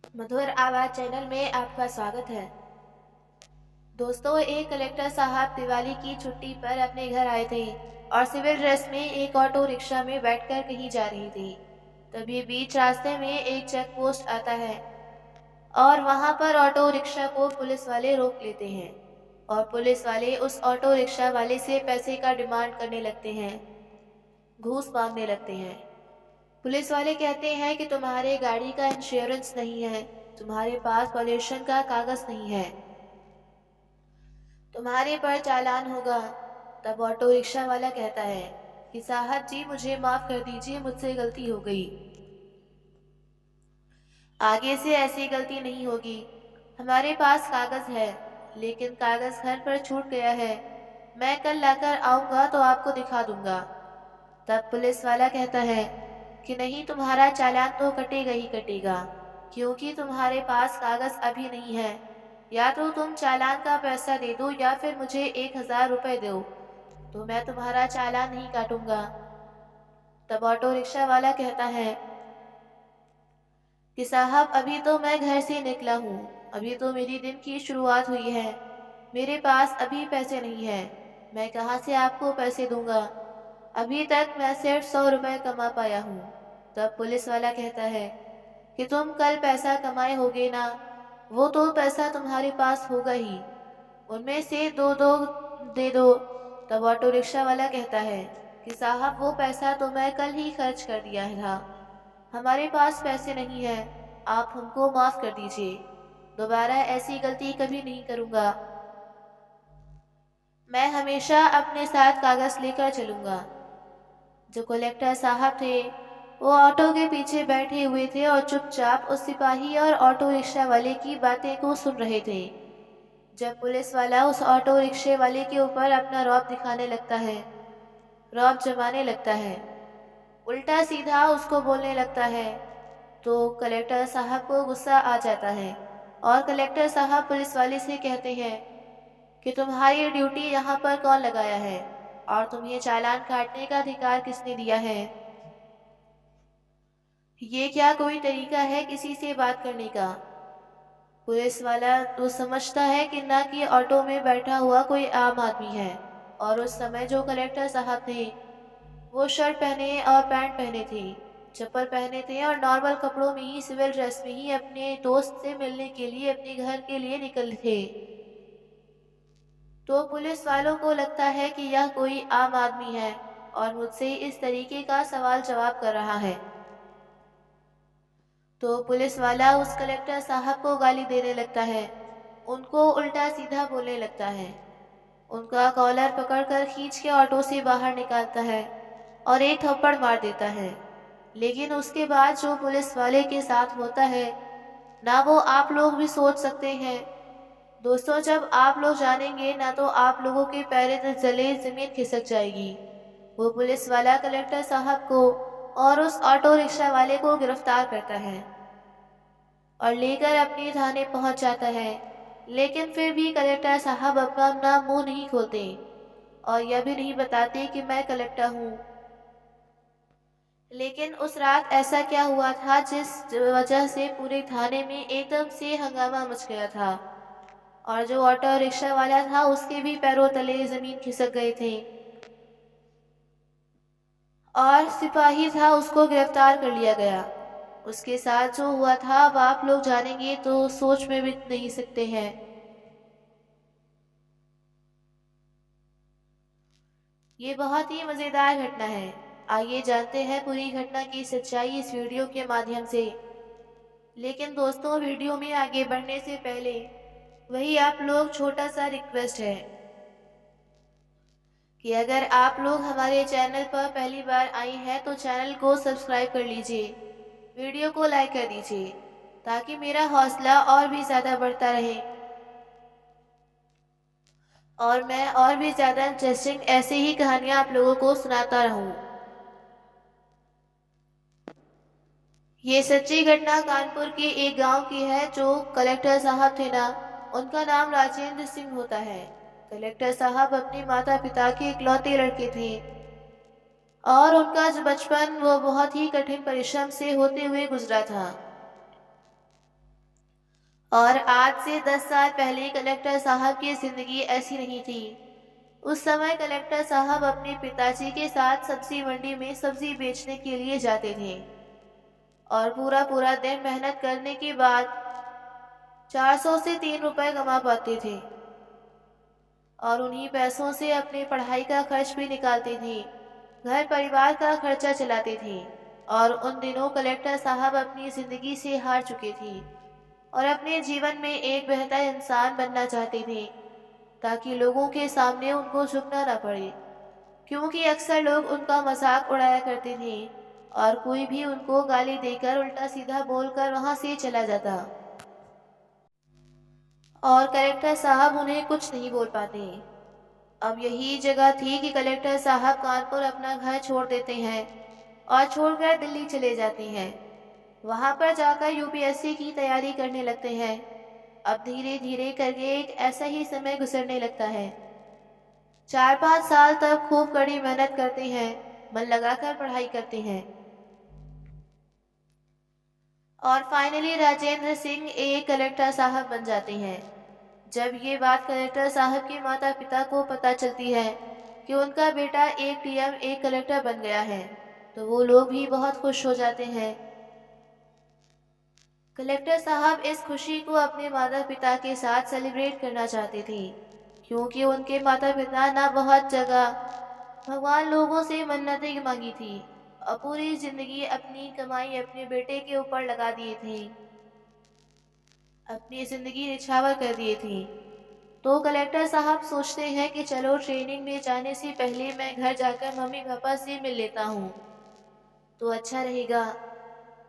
मधुर आवाज चैनल में आपका स्वागत है। दोस्तों, एक कलेक्टर साहब दिवाली की छुट्टी पर अपने घर आए थे और सिविल ड्रेस में एक ऑटो रिक्शा में बैठकर कहीं जा रही थी। तभी बीच रास्ते में एक चेक पोस्ट आता है और वहां पर ऑटो रिक्शा को पुलिस वाले रोक लेते हैं और पुलिस वाले उस ऑटो रिक्शा वाले से पैसे का डिमांड करने लगते हैं, घूस मांगने लगते हैं। पुलिस वाले कहते हैं कि तुम्हारे गाड़ी का इंश्योरेंस नहीं है, तुम्हारे पास पॉल्यूशन का कागज नहीं है, तुम्हारे पर चालान होगा। तब ऑटो रिक्शा वाला कहता है कि साहब जी, मुझे माफ कर दीजिए, मुझसे गलती हो गई, आगे से ऐसी गलती नहीं होगी। हमारे पास कागज है, लेकिन कागज घर पर छूट गया है, मैं कल लाकर आऊंगा तो आपको दिखा दूंगा। तब पुलिस वाला कहता है कि नहीं, तुम्हारा चालान तो कटेगा ही कटेगा, क्योंकि तुम्हारे पास कागज अभी नहीं है। या तो तुम चालान का पैसा दे दो या फिर मुझे 1,000 रुपए दो, तो मैं तुम्हारा चालान नहीं काटूंगा। तब ऑटो रिक्शा वाला कहता है कि साहब, अभी तो मैं घर से निकला हूँ, अभी तो मेरी दिन की शुरुआत हुई है, मेरे पास अभी पैसे नहीं है, मैं कहाँ से आपको पैसे दूंगा, अभी तक मैं सिर्फ 100 रुपए कमा पाया हूँ। तब पुलिस वाला कहता है कि तुम कल पैसा कमाए होगे ना, वो तो पैसा तुम्हारे पास होगा ही, उनमें से दो दो दे दो। तब ऑटो रिक्शा वाला कहता है कि साहब, वो पैसा तो मैं कल ही खर्च कर दिया था, हमारे पास पैसे नहीं है, आप हमको माफ कर दीजिए, दोबारा ऐसी गलती कभी नहीं करूंगा, मैं हमेशा अपने साथ कागज लेकर चलूंगा। जो कलेक्टर साहब थे वो ऑटो के पीछे बैठे हुए थे और चुपचाप उस सिपाही और ऑटो रिक्शा वाले की बातें को सुन रहे थे। जब पुलिस वाला उस ऑटो रिक्शे वाले के ऊपर अपना रौब दिखाने लगता है, रौब जमाने लगता है, उल्टा सीधा उसको बोलने लगता है, तो कलेक्टर साहब को गुस्सा आ जाता है और कलेक्टर साहब पुलिस वाले से कहते हैं कि तुम्हारी ड्यूटी यहाँ पर कौन लगाया है और तुम्हें चालान काटने का अधिकार किसने दिया है। ये क्या कोई तरीका है किसी से बात करने का। पुलिस वाला तो समझता है कि ना कि ऑटो में बैठा हुआ कोई आम आदमी है, और उस समय जो कलेक्टर साहब थे वो शर्ट पहने और पैंट पहने थे, चप्पल पहने थे और नॉर्मल कपड़ों में ही, सिविल ड्रेस में ही अपने दोस्त से मिलने के लिए अपने घर के लिए निकले थे। तो पुलिस वालों को लगता है कि यह कोई आम आदमी है और मुझसे इस तरीके का सवाल जवाब कर रहा है। तो पुलिस वाला उस कलेक्टर साहब को गाली देने लगता है, उनको उल्टा सीधा बोलने लगता है, उनका कॉलर पकड़कर खींच के ऑटो से बाहर निकालता है और एक थप्पड़ मार देता है। लेकिन उसके बाद जो पुलिस वाले के साथ होता है ना, वो आप लोग भी सोच सकते हैं। दोस्तों, जब आप लोग जानेंगे ना तो आप लोगों के पैर जले जमीन खिसक जाएगी। वो पुलिस वाला कलेक्टर साहब को और उस ऑटो रिक्शा वाले को गिरफ्तार करता है और लेकर अपने थाने पहुंच जाता है। लेकिन फिर भी कलेक्टर साहब अपना मुंह नहीं खोलते और यह भी नहीं बताते कि मैं कलेक्टर हूँ। लेकिन उस रात ऐसा क्या हुआ था जिस वजह से पूरे थाने में एकदम से हंगामा मच गया था, और जो ऑटो रिक्शा वाला था उसके भी पैरों तले जमीन खिसक गए थे और सिपाही था उसको गिरफ्तार कर लिया गया। उसके साथ जो हुआ था अब आप लोग जानेंगे तो सोच में भी नहीं सकते हैं। ये बहुत ही मज़ेदार घटना है। आइए जानते हैं पूरी घटना की सच्चाई इस वीडियो के माध्यम से। लेकिन दोस्तों, वीडियो में आगे बढ़ने से पहले वही आप लोग छोटा सा रिक्वेस्ट है कि अगर आप लोग हमारे चैनल पर पहली बार आए हैं तो चैनल को सब्सक्राइब कर लीजिए, वीडियो को लाइक कर दीजिए ताकि मेरा हौसला और भी ज़्यादा बढ़ता रहे और मैं और भी ज़्यादा इंटरेस्टिंग ऐसे ही कहानियाँ आप लोगों को सुनाता रहूँ। ये सच्ची घटना कानपुर के एक गांव की है। जो कलेक्टर साहब थे ना, उनका नाम राजेंद्र सिंह होता है। कलेक्टर साहब अपने माता पिता के इकलौते लड़के थे और उनका जो बचपन वो बहुत ही कठिन परिश्रम से होते हुए गुजरा था। और आज से 10 साल पहले कलेक्टर साहब की जिंदगी ऐसी नहीं थी। उस समय कलेक्टर साहब अपने पिताजी के साथ सब्जी मंडी में सब्जी बेचने के लिए जाते थे और पूरा पूरा दिन मेहनत करने के बाद 400 से 3 रुपए कमा पाते थे और उन्हीं पैसों से अपनी पढ़ाई का खर्च भी निकालते थे, घर परिवार का खर्चा चलाते थे। और उन दिनों कलेक्टर साहब अपनी जिंदगी से हार चुके थे और अपने जीवन में एक बेहतर इंसान बनना चाहते थे ताकि लोगों के सामने उनको झुकना ना पड़े, क्योंकि अक्सर लोग उनका मजाक उड़ाया करते थे और कोई भी उनको गाली देकर उल्टा सीधा बोलकर वहां से चला जाता और कलेक्टर साहब उन्हें कुछ नहीं बोल पाते। अब यही जगह थी कि कलेक्टर साहब कानपुर अपना घर छोड़ देते हैं और छोड़कर दिल्ली चले जाते हैं। वहां पर जाकर यूपीएससी की तैयारी करने लगते हैं। अब धीरे धीरे करके एक ऐसा ही समय गुजरने लगता है। 4-5 साल तक खूब कड़ी मेहनत करते हैं, मन लगाकर पढ़ाई करते हैं और फाइनली राजेंद्र सिंह एक कलेक्टर साहब बन जाते हैं। जब ये बात कलेक्टर साहब के माता पिता को पता चलती है कि उनका बेटा एक डीएम एक कलेक्टर बन गया है, तो वो लोग भी बहुत खुश हो जाते हैं। कलेक्टर साहब इस खुशी को अपने माता पिता के साथ सेलिब्रेट करना चाहते थे, क्योंकि उनके माता पिता ना बहुत जगह भगवान लोगों से मन्नतें मांगी थी और पूरी जिंदगी अपनी कमाई अपने बेटे के ऊपर लगा दिए थे, अपनी जिंदगी निछावर कर दिए थे। तो कलेक्टर साहब सोचते हैं कि चलो ट्रेनिंग में जाने से पहले मैं घर जाकर मम्मी पापा से मिल लेता हूँ तो अच्छा रहेगा,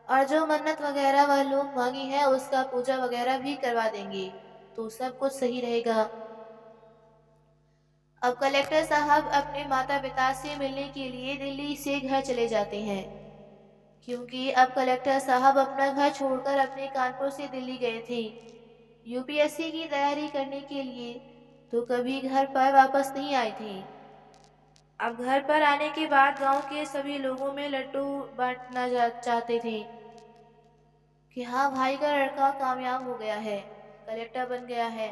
और जो मन्नत वगैरह वह लोग मांगी है उसका पूजा वगैरह भी करवा देंगे तो सब कुछ सही रहेगा। अब कलेक्टर साहब अपने माता पिता से मिलने के लिए दिल्ली से घर चले जाते हैं, क्योंकि अब कलेक्टर साहब अपना घर छोड़कर अपने कानपुर से दिल्ली गए थे यूपीएससी की तैयारी करने के लिए, तो कभी घर पर वापस नहीं आए थे। अब घर पर आने के बाद गांव के सभी लोगों में लड्डू बांटना चाहते थे कि हाँ भाई का लड़का कामयाब हो गया है, कलेक्टर बन गया है।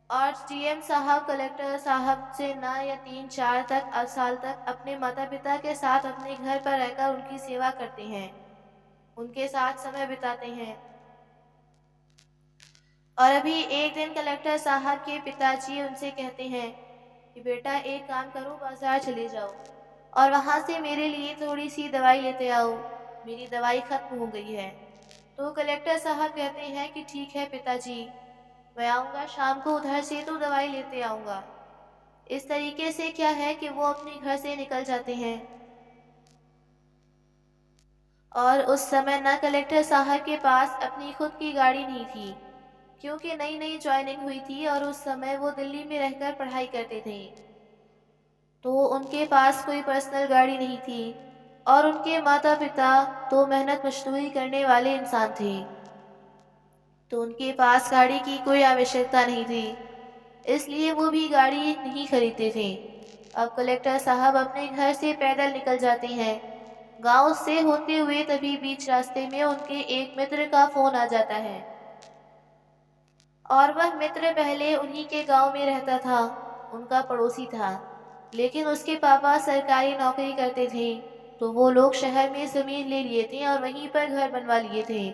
और डीएम साहब कलेक्टर साहब से ना या 3-4 साल तक अपने माता पिता के साथ अपने घर पर रहकर उनकी सेवा करते हैं, उनके साथ समय बिताते हैं। और अभी एक दिन कलेक्टर साहब के पिताजी उनसे कहते हैं कि बेटा एक काम करो, बाजार चले जाओ और वहां से मेरे लिए थोड़ी सी दवाई लेते आओ, मेरी दवाई खत्म हो गई है। तो कलेक्टर साहब कहते हैं कि ठीक है पिताजी, मैं आऊँगा शाम को उधर से तो दवाई लेते आऊँगा। इस तरीके से क्या है कि वो अपने घर से निकल जाते हैं। और उस समय ना कलेक्टर साहब के पास अपनी खुद की गाड़ी नहीं थी, क्योंकि नई नई ज्वाइनिंग हुई थी और उस समय वो दिल्ली में रहकर पढ़ाई करते थे, तो उनके पास कोई पर्सनल गाड़ी नहीं थी। और उनके माता पिता तो मेहनत मजदूरी करने वाले इंसान थे, तो उनके पास गाड़ी की कोई आवश्यकता नहीं थी, इसलिए वो भी गाड़ी नहीं खरीदते थे। अब कलेक्टर साहब अपने घर से पैदल निकल जाते हैं गांव से होते हुए, तभी बीच रास्ते में उनके एक मित्र का फोन आ जाता है और वह मित्र पहले उन्हीं के गांव में रहता था, उनका पड़ोसी था, लेकिन उसके पापा सरकारी नौकरी करते थे, तो वो लोग शहर में जमीन ले लिए थे और वहीं पर घर बनवा लिए थे,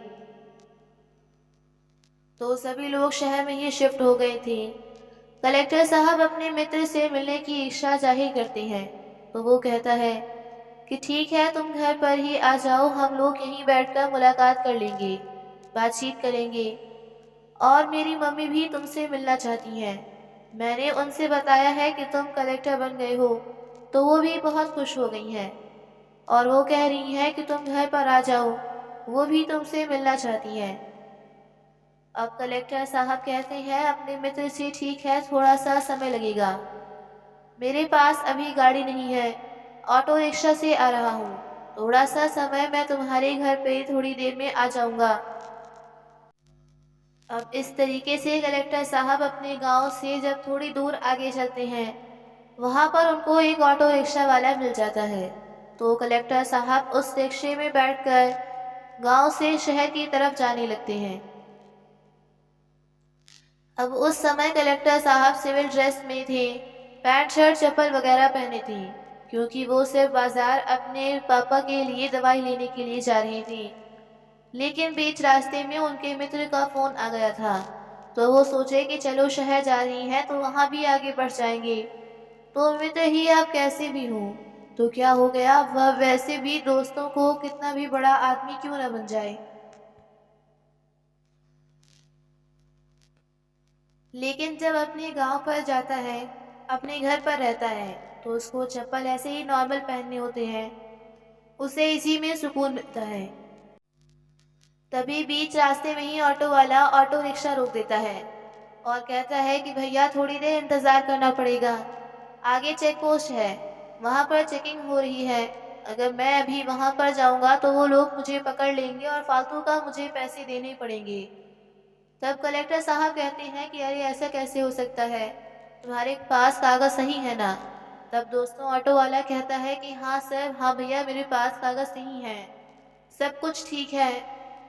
तो सभी लोग शहर में ही शिफ्ट हो गए थे। कलेक्टर साहब अपने मित्र से मिलने की इच्छा जाहिर करते हैं, तो वो कहता है कि ठीक है तुम घर पर ही आ जाओ, हम लोग यहीं बैठकर मुलाकात कर लेंगे, बातचीत करेंगे, और मेरी मम्मी भी तुमसे मिलना चाहती हैं। मैंने उनसे बताया है कि तुम कलेक्टर बन गए हो, तो वो भी बहुत खुश हो गई हैं और वो कह रही हैं कि तुम घर पर आ जाओ, वो भी तुमसे मिलना चाहती हैं। अब कलेक्टर साहब कहते हैं अपने मित्र से ठीक है थोड़ा सा समय लगेगा, मेरे पास अभी गाड़ी नहीं है, ऑटो रिक्शा से आ रहा हूँ, थोड़ा सा समय, मैं तुम्हारे घर पे थोड़ी देर में आ जाऊँगा। अब इस तरीके से कलेक्टर साहब अपने गांव से जब थोड़ी दूर आगे चलते हैं, वहां पर उनको एक ऑटो रिक्शा वाला मिल जाता है, तो कलेक्टर साहब उस रिक्शे में बैठकर गांव से शहर की तरफ जाने लगते हैं। अब उस समय कलेक्टर साहब सिविल ड्रेस में थे, पैंट शर्ट चप्पल वगैरह पहने थे, क्योंकि वो सिर्फ बाजार अपने पापा के लिए दवाई लेने के लिए जा रही थी। लेकिन बीच रास्ते में उनके मित्र का फोन आ गया था, तो वो सोचे कि चलो शहर जा रही हैं तो वहां भी आगे बढ़ जाएंगे। तो मित्र ही आप कैसे भी हो, तो क्या हो गया, वह वैसे भी दोस्तों को कितना भी बड़ा आदमी क्यों न बन जाए। लेकिन जब अपने गांव पर जाता है, अपने घर पर रहता है, तो उसको चप्पल ऐसे ही नॉर्मल पहनने होते हैं, उसे इसी में सुकून मिलता है। तभी बीच रास्ते में ही ऑटो वाला ऑटो रिक्शा रोक देता है और कहता है कि भैया थोड़ी देर इंतजार करना पड़ेगा, आगे चेक पोस्ट है, वहां पर चेकिंग हो रही है। अगर मैं अभी वहां पर जाऊंगा तो वो लोग मुझे पकड़ लेंगे और फालतू का मुझे पैसे देने पड़ेंगे। तब कलेक्टर साहब कहते हैं कि अरे ऐसा कैसे हो सकता है, तुम्हारे पास कागज सही है ना। तब दोस्तों ऑटो वाला कहता है कि हाँ सर, हाँ भैया, मेरे पास कागज नहीं है, सब कुछ ठीक है।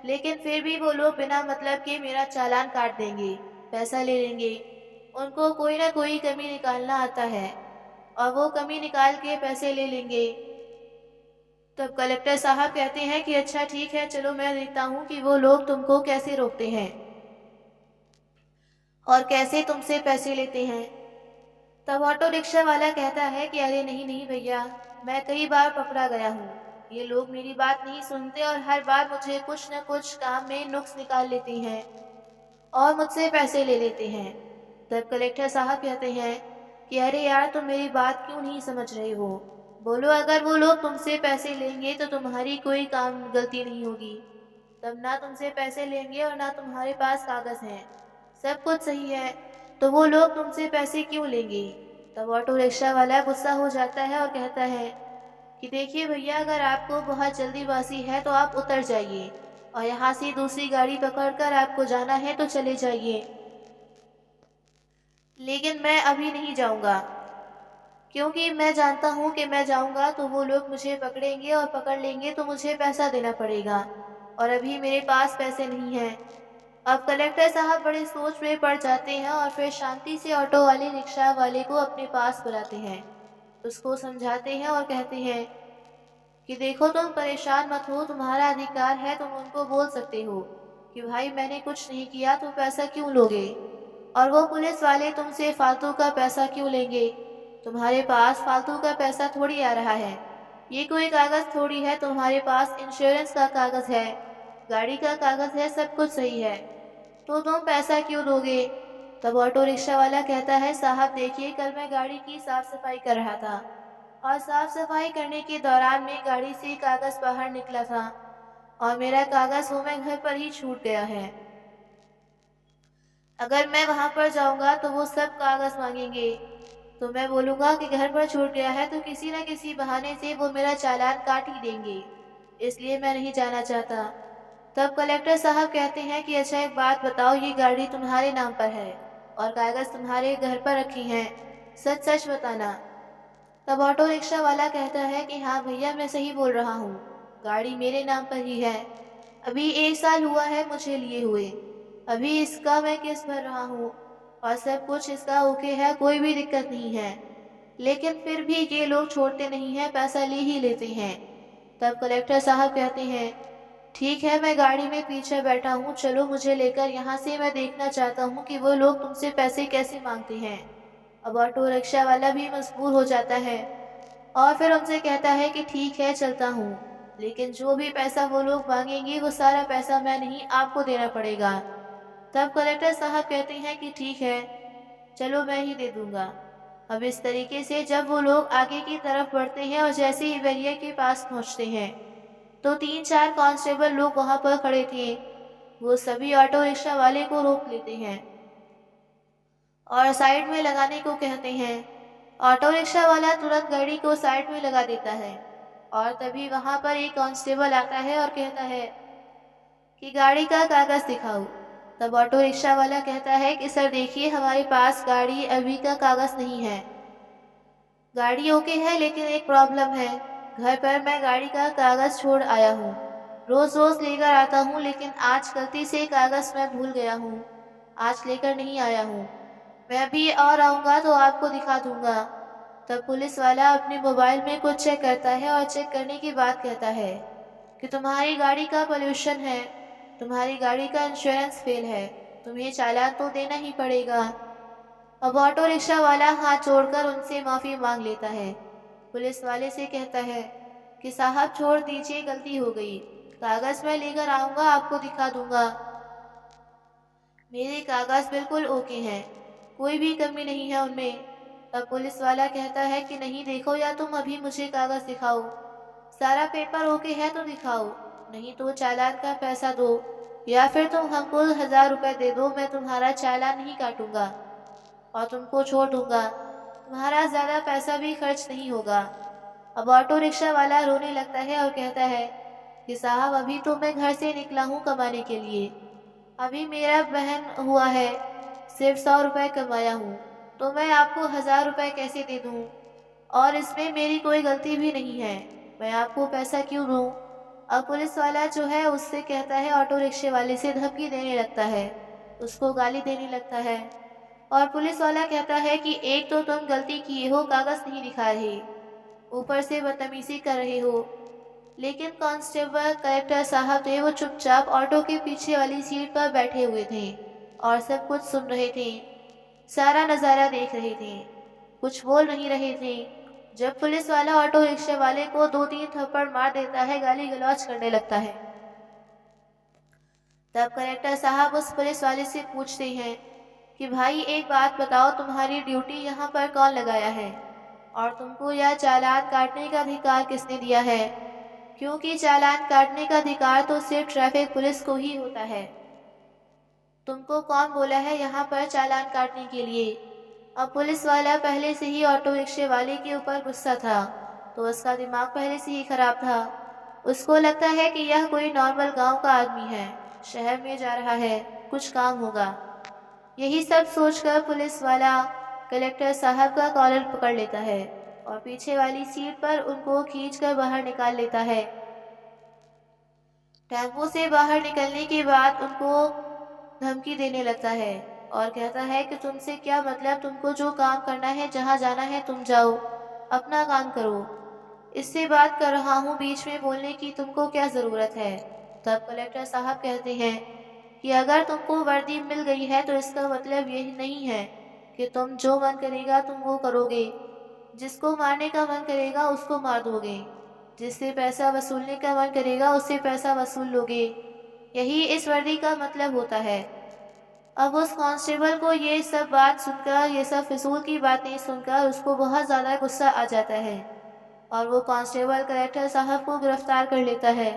लेकिन फिर भी वो लोग बिना मतलब के मेरा चालान काट देंगे, पैसा ले लेंगे। उनको कोई ना कोई कमी निकालना आता है और वो कमी निकाल के पैसे ले लेंगे। तब कलेक्टर साहब कहते हैं कि अच्छा ठीक है, चलो मैं देखता हूँ कि वो लोग तुमको कैसे रोकते हैं और कैसे तुमसे पैसे लेते हैं। तब ऑटो रिक्शा वाला कहता है कि अरे नहीं नहीं भैया, मैं कई बार पकड़ा गया हूँ, ये लोग मेरी बात नहीं सुनते और हर बार मुझे कुछ न कुछ काम में नुक्स निकाल लेते हैं और मुझसे पैसे ले लेते हैं। तब कलेक्टर साहब कहते हैं कि अरे यार, तुम मेरी बात क्यों नहीं समझ रहे हो, बोलो अगर वो लोग तुमसे पैसे लेंगे तो तुम्हारी कोई काम गलती नहीं होगी, तब ना तुमसे पैसे लेंगे और ना तुम्हारे पास कागज हैं, सब कुछ सही है, तो वो लोग तुमसे पैसे क्यों लेंगे। तब ऑटो रिक्शा वाला गुस्सा हो जाता है और कहता है कि देखिए भैया, अगर आपको बहुत जल्दीबाजी है तो आप उतर जाइए और यहाँ से दूसरी गाड़ी पकड़कर आपको जाना है तो चले जाइए, लेकिन मैं अभी नहीं जाऊंगा, क्योंकि मैं जानता हूँ कि मैं जाऊंगा तो वो लोग मुझे पकड़ेंगे और पकड़ लेंगे तो मुझे पैसा देना पड़ेगा और अभी मेरे पास पैसे नहीं हैं। अब कलेक्टर साहब बड़े सोच में पड़ जाते हैं और फिर शांति से ऑटो वाले रिक्शा वाले को अपने पास बुलाते हैं, उसको समझाते हैं और कहते हैं कि देखो, तुम परेशान मत हो, तुम्हारा अधिकार है, तुम उनको बोल सकते हो कि भाई मैंने कुछ नहीं किया तो पैसा क्यों लोगे, और वो पुलिस वाले तुमसे फालतू का पैसा क्यों लेंगे, तुम्हारे पास फालतू का पैसा थोड़ी आ रहा है, ये कोई कागज थोड़ी है, तुम्हारे पास इंश्योरेंस का कागज है, गाड़ी का कागज है, सब कुछ सही है, तो तुम पैसा क्यों दोगे। तब ऑटो रिक्शा वाला कहता है साहब देखिए, कल मैं गाड़ी की साफ सफाई कर रहा था और साफ सफाई करने के दौरान में गाड़ी से कागज बाहर निकला था और मेरा कागज वो मैं घर पर ही छूट गया है। अगर मैं वहां पर जाऊंगा तो वो सब कागज मांगेंगे, तो मैं बोलूंगा कि घर पर छूट गया है तो किसी न किसी बहाने से वो मेरा चालान काट ही देंगे, इसलिए मैं नहीं जाना चाहता। तब कलेक्टर साहब कहते हैं कि अच्छा एक बात बताओ, ये गाड़ी तुम्हारे नाम पर है और कागज तुम्हारे घर पर रखी हैं, सच सच बताना। तब ऑटो रिक्शा वाला कहता है कि हाँ भैया, मैं सही बोल रहा हूँ, गाड़ी मेरे नाम पर ही है, अभी 1 साल हुआ है मुझे लिए हुए, अभी इसका मैं किस्त भर रहा हूँ और सब कुछ इसका ओके है, कोई भी दिक्कत नहीं है, लेकिन फिर भी ये लोग छोड़ते नहीं हैं, पैसा ले ही लेते हैं। तब कलेक्टर साहब कहते हैं ठीक है, मैं गाड़ी में पीछे बैठा हूँ, चलो मुझे लेकर यहाँ से, मैं देखना चाहता हूँ कि वो लोग तुमसे पैसे कैसे मांगते हैं। अब ऑटो रिक्शा वाला भी मजबूर हो जाता है और फिर उनसे कहता है कि ठीक है चलता हूँ, लेकिन जो भी पैसा वो लोग मांगेंगे वो सारा पैसा मैं नहीं, आपको देना पड़ेगा। तब कलेक्टर साहब कहते हैं कि ठीक है, चलो मैं ही दे दूंगा। अब इस तरीके से जब वो लोग आगे की तरफ बढ़ते हैं और जैसे ही बैरियर के पास पहुंचते हैं तो 3-4 कांस्टेबल लोग वहां पर खड़े थे, वो सभी ऑटो रिक्शा वाले को रोक लेते हैं और साइड में लगाने को कहते हैं। ऑटो रिक्शा वाला तुरंत गाड़ी को साइड में लगा देता है और तभी वहां पर एक कांस्टेबल आता है और कहता है कि गाड़ी का कागज दिखाओ। तब ऑटो रिक्शा वाला कहता है कि सर देखिए, हमारे पास गाड़ी अभी का कागज नहीं है, गाड़ी ओके है लेकिन एक प्रॉब्लम है, घर पर मैं गाड़ी का कागज छोड़ आया हूँ, रोज रोज लेकर आता हूँ लेकिन आज गलती से कागज मैं भूल गया हूँ, आज लेकर नहीं आया हूँ। मैं अभी और आऊँगा तो आपको दिखा दूँगा। तब पुलिस वाला अपने मोबाइल में कुछ चेक करता है और चेक करने के बाद कहता है कि तुम्हारी गाड़ी का पोल्यूशन है, तुम्हारी गाड़ी का इंश्योरेंस फेल है, तुम्हें चालान तो देना ही पड़ेगा। अब ऑटो रिक्शा वाला हाथ जोड़कर उनसे माफ़ी मांग लेता है। पुलिस वाले से कहता है कि साहब छोड़ दीजिए, गलती हो गई, कागज़ मैं लेकर आऊँगा, आपको दिखा दूँगा। मेरे कागज़ बिल्कुल ओके हैं, कोई भी कमी नहीं है उनमें। तब पुलिस वाला कहता है कि नहीं देखो, या तुम अभी मुझे कागज़ दिखाओ, सारा पेपर ओके है तो दिखाओ, नहीं तो चालान का पैसा दो, या फिर तुम हमको 1000 रुपये दे दो, मैं तुम्हारा चालान नहीं काटूंगा और तुमको छोड़ दूंगा, तुम्हारा ज़्यादा पैसा भी खर्च नहीं होगा। अब ऑटो रिक्शा वाला रोने लगता है और कहता है कि साहब अभी तो मैं घर से निकला हूँ कमाने के लिए, अभी मेरा बहन हुआ है, सिर्फ 100 रुपये कमाया हूँ, तो मैं आपको 1000 रुपये कैसे दे दूँ? और इसमें मेरी कोई गलती भी नहीं है, मैं आपको पैसा क्यों दूँ? अब पुलिस वाला जो है उससे कहता है, ऑटो रिक्शे वाले से धमकी देने लगता है, उसको गाली देने लगता है। और पुलिस वाला कहता है कि एक तो तुम गलती किए हो, कागज़ नहीं दिखा रहे, ऊपर से बदतमीजी कर रहे हो। लेकिन कांस्टेबल कलेक्टर साहब थे, वो चुपचाप ऑटो के पीछे वाली सीट पर बैठे हुए थे और सब कुछ सुन रहे थे, सारा नज़ारा देख रहे थे, कुछ बोल नहीं रहे थे। जब पुलिस वाला ऑटो रिक्शा वाले को 2-3 थप्पड़ मार देता है, गाली गलौज करने लगता है, तब कलेक्टर साहब उस पुलिस वाले से पूछते हैं कि भाई एक बात बताओ, तुम्हारी ड्यूटी यहाँ पर कौन लगाया है और तुमको यह चालान काटने का अधिकार किसने दिया है? क्योंकि चालान काटने का अधिकार तो सिर्फ ट्रैफिक पुलिस को ही होता है। तुमको कौन बोला है यहाँ पर चालान काटने के लिए? अब पुलिस वाला पहले से ही ऑटो रिक्शे वाले के ऊपर गुस्सा था, तो उसका दिमाग पहले से ही खराब था। उसको लगता है कि यह कोई नॉर्मल गांव का आदमी है, शहर में जा रहा है, कुछ काम होगा। यही सब सोचकर पुलिस वाला कलेक्टर साहब का कॉलर पकड़ लेता है और पीछे वाली सीट पर उनको खींचकर बाहर निकाल लेता है। टेम्पो से बाहर निकलने के बाद उनको धमकी देने लगता है और कहता है कि तुमसे क्या मतलब, तुमको जो काम करना है, जहाँ जाना है तुम जाओ, अपना काम करो, इससे बात कर रहा हूँ, बीच में बोलने की तुमको क्या ज़रूरत है? तब कलेक्टर साहब कहते हैं कि अगर तुमको वर्दी मिल गई है तो इसका मतलब यही नहीं है कि तुम जो मन करेगा तुम वो करोगे, जिसको मारने का मन करेगा उसको मार दोगे, जिससे पैसा वसूलने का मन करेगा उससे पैसा वसूल लोगे, यही इस वर्दी का मतलब होता है। अब उस कांस्टेबल को ये सब बात सुनकर, ये सब फिजूल की बातें सुनकर उसको बहुत ज़्यादा गुस्सा आ जाता है और वो कांस्टेबल कलेक्टर साहब को गिरफ्तार कर लेता है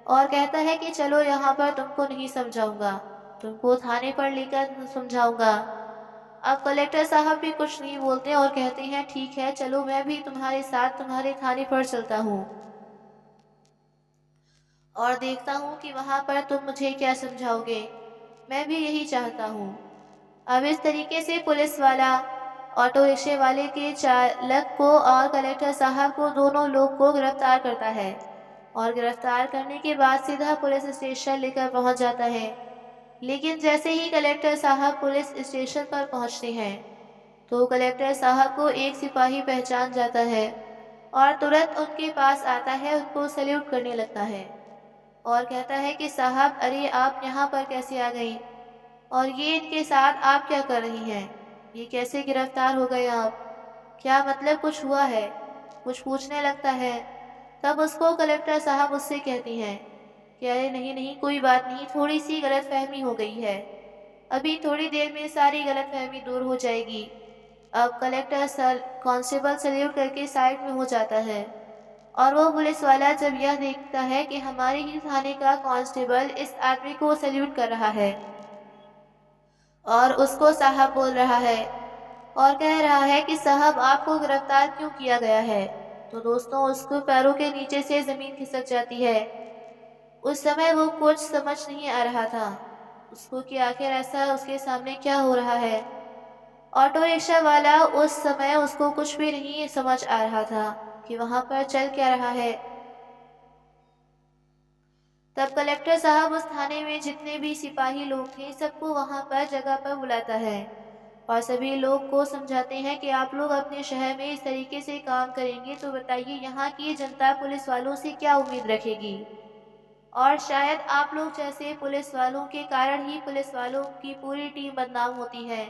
और कहता है कि चलो यहाँ पर तुमको नहीं समझाऊंगा, तुमको थाने पर लेकर समझाऊंगा। अब कलेक्टर साहब भी कुछ नहीं बोलते और कहते हैं ठीक है, चलो मैं भी तुम्हारे साथ तुम्हारे थाने पर चलता हूँ और देखता हूँ कि वहाँ पर तुम मुझे क्या समझाओगे, मैं भी यही चाहता हूँ। अब इस तरीके से पुलिस वाला ऑटो रिक्शे वाले के चालक को और कलेक्टर साहब को, दोनों लोग को गिरफ्तार करता है और गिरफ्तार करने के बाद सीधा पुलिस स्टेशन लेकर पहुंच जाता है। लेकिन जैसे ही कलेक्टर साहब पुलिस स्टेशन पर पहुंचते हैं तो कलेक्टर साहब को एक सिपाही पहचान जाता है और तुरंत उनके पास आता है, उनको सैल्यूट करने लगता है और कहता है कि साहब, अरे आप यहाँ पर कैसे आ गई और ये इनके साथ आप क्या कर रही हैं? ये कैसे गिरफ्तार हो गए आप? क्या मतलब, कुछ हुआ है? कुछ पूछने लगता है। तब उसको कलेक्टर साहब उससे कहती हैं कि अरे नहीं नहीं, कोई बात नहीं, थोड़ी सी गलतफहमी हो गई है, अभी थोड़ी देर में सारी गलतफहमी दूर हो जाएगी। अब कलेक्टर सर कांस्टेबल सैल्यूट करके साइड में हो जाता है और वो पुलिस वाला जब यह देखता है कि हमारे ही थाने का कांस्टेबल इस आदमी को सैल्यूट कर रहा है और उसको साहब बोल रहा है और कह रहा है कि साहब आपको गिरफ्तार क्यों किया गया है, तो दोस्तों उसको पैरों के नीचे से ज़मीन खिसक जाती है। उस समय वो कुछ समझ नहीं आ रहा था उसको कि आखिर ऐसा उसके सामने क्या हो रहा है। ऑटो रिक्शा वाला उस समय उसको कुछ भी नहीं समझ आ रहा था कि वहाँ पर चल क्या रहा है। तब कलेक्टर साहब उस थाने में जितने भी सिपाही लोग थे सबको वहां पर जगह पर बुलाता है और सभी लोग को समझाते हैं कि आप लोग अपने शहर में इस तरीके से काम करेंगे तो बताइए यहाँ की जनता पुलिस वालों से क्या उम्मीद रखेगी। और शायद आप लोग जैसे पुलिस वालों के कारण ही पुलिस वालों की पूरी टीम बदनाम होती है।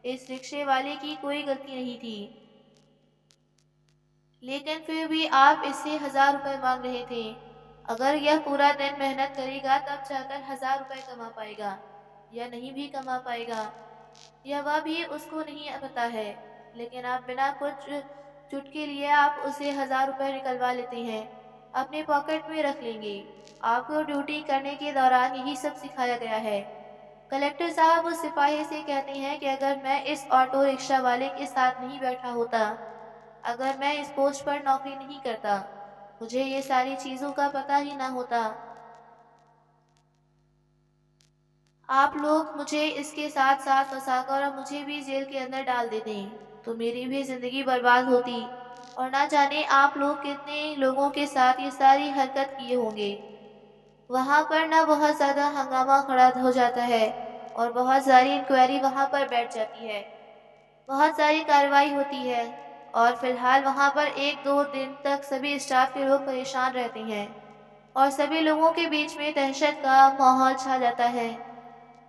इस रिक्शे वाले की कोई गलती नहीं थी, लेकिन फिर भी आप इससे 1000 रुपए मांग रहे थे। अगर यह पूरा दिन मेहनत करेगा तब जाकर 1000 रुपए कमा पाएगा या नहीं भी कमा पाएगा, यह वह भी उसको नहीं पता है। लेकिन आप बिना कुछ चुटकी लिए आप उसे 1000 रुपए निकलवा लेते हैं, अपने पॉकेट में रख लेंगे। आपको ड्यूटी करने के दौरान यही सब सिखाया गया है। कलेक्टर साहब उस सिपाही से कहते हैं कि अगर मैं इस ऑटो रिक्शा वाले के साथ नहीं बैठा होता, अगर मैं इस पोस्ट पर नौकरी नहीं करता, मुझे ये सारी चीजों का पता ही ना होता, आप लोग मुझे इसके साथ साथ फंसाकर और मुझे भी जेल के अंदर डाल देते तो मेरी भी जिंदगी बर्बाद होती और ना जाने आप लोग कितने लोगों के साथ ये सारी हरकत किए होंगे। वहां पर ना बहुत ज्यादा हंगामा खड़ा हो जाता है और बहुत सारी इंक्वायरी वहां पर बैठ जाती है, बहुत सारी कार्रवाई होती है और फिलहाल वहां पर 1-2 दिन तक सभी स्टाफ के लोग परेशान रहते हैं और सभी लोगों के बीच में दहशत का माहौल छा जाता है।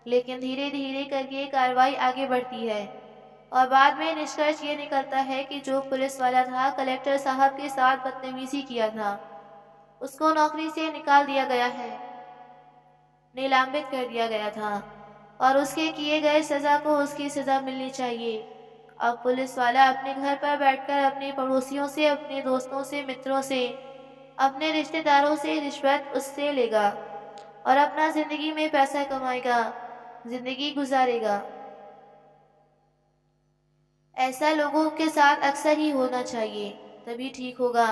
लेकिन धीरे धीरे करके कार्रवाई आगे बढ़ती है और बाद में निष्कर्ष ये निकलता है कि जो पुलिस वाला था कलेक्टर साहब के साथ बदतमीजी किया था उसको नौकरी से निकाल दिया गया है, निलंबित कर दिया गया था और उसके किए गए सजा को उसकी सजा मिलनी चाहिए। अब पुलिस वाला अपने घर पर बैठकर अपने पड़ोसियों से, अपने दोस्तों से, मित्रों से, अपने रिश्तेदारों से रिश्वत उससे लेगा और अपना जिंदगी में पैसा कमाएगा, जिंदगी गुजारेगा। ऐसा लोगों के साथ अक्सर ही होना चाहिए, तभी ठीक होगा।